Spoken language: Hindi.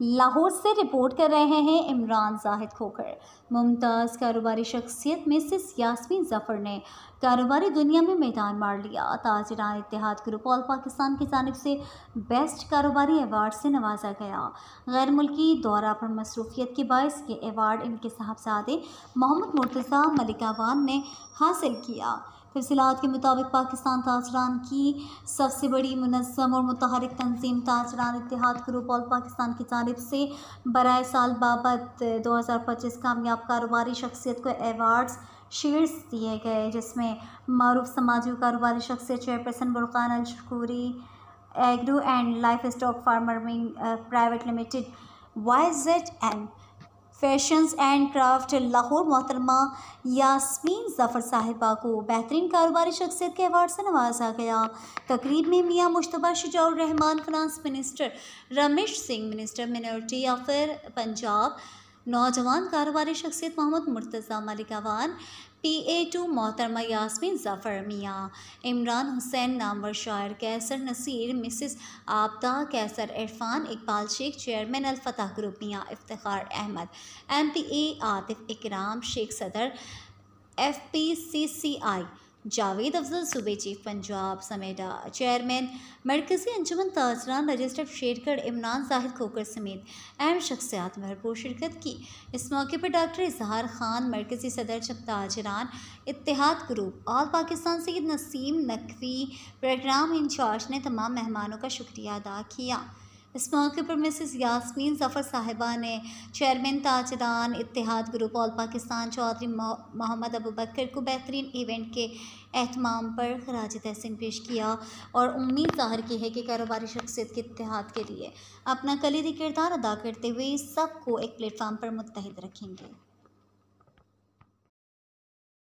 लाहौर से रिपोर्ट कर रहे हैं इमरान जाहिद खोखर। मुमताज़ कारोबारी शख्सियत मिसेस यास्मीन ज़फ़र ने कारोबारी दुनिया में मैदान मार लिया। ताजिरान इत्तेहाद ग्रुप ऑल पाकिस्तान की जानिब से बेस्ट कारोबारी अवार्ड से नवाजा गया। गैर मुल्की दौरा पर मसरूफियत के बायस ये अवार्ड इनके साहबजादे मोहम्मद मुर्तज़ा मलिकावान ने हासिल किया। तफसीलात के मुताबिक पाकिस्तान ताजरान की सबसे बड़ी मुनज़्ज़म और मुतहरिक तंजीम ताजरान इत्तेहाद ग्रुप ऑल पाकिस्तान की जानिब से बराए साल बाबत 2025 कामयाब कारोबारी शख्सियत को एवार्ड्स शील्ड्स दिए गए, जिसमें मारूफ समाजी और कारोबारी शख्सियत chairperson Burkan al-Shakuri, agro and livestock farming private limited, YZN fashions and craft Lahore मोहतरमा यास्मीन ज़फ़र साहिबा को बेहतरीन कारोबारी शख्सियत के अवार्ड से नवाजा गया। तकरीब में Mian Mujtaba Shujaur Rehman finance minister, Ramesh Singh minister minority affair Punjab, नौजवान कारोबारी शख्सियत मोहम्मद मुर्तज़ा मलिकावान, PA2 मोहतरमा यास्मीन ज़फ़र, मियाँ इमरान हुसैन नामवर शायर, कैसर नसीर, मिसेस आबदा कैसर, इरफान इकबाल शेख, चेयरमैन अल-फतह ग्रुप मियाँ इफ्तिखार अहमद, MPA आतिफ इकराम शेख सदर, FPCCI जावेद अफजल सूबे चीफ पंजाब समेटा, चेयरमैन मरकज़ी अंजुमन ताजरान रजिस्टर्ड शेरगढ़ इमरान जाहिद खोखर समेत अहम शख्सियात भरपूर शिरकत की। इस मौके पर डॉक्टर इजहार खान, मरकज़ी सदर ताजरान इत्तेहाद group all Pakistan Syed Naseem Naqvi, programme incharge ने तमाम मेहमानों का शुक्रिया अदा किया। इस मौके पर मिसेस यास्मीन ज़फ़र साहिबा ने चेयरमैन ताजरान इत्तेहाद ग्रुप ऑल पाकिस्तान चौधरी मोहम्मद अबू बकर को बेहतरीन इवेंट के एहतमाम पर खराज तहसीन पेश किया और उम्मीद ज़ाहिर की है कि कारोबारी शख्सियत के इत्तेहाद के लिए अपना कलीदी किरदार अदा करते हुए सबको एक प्लेटफार्म पर मुत्तहिद रखेंगे।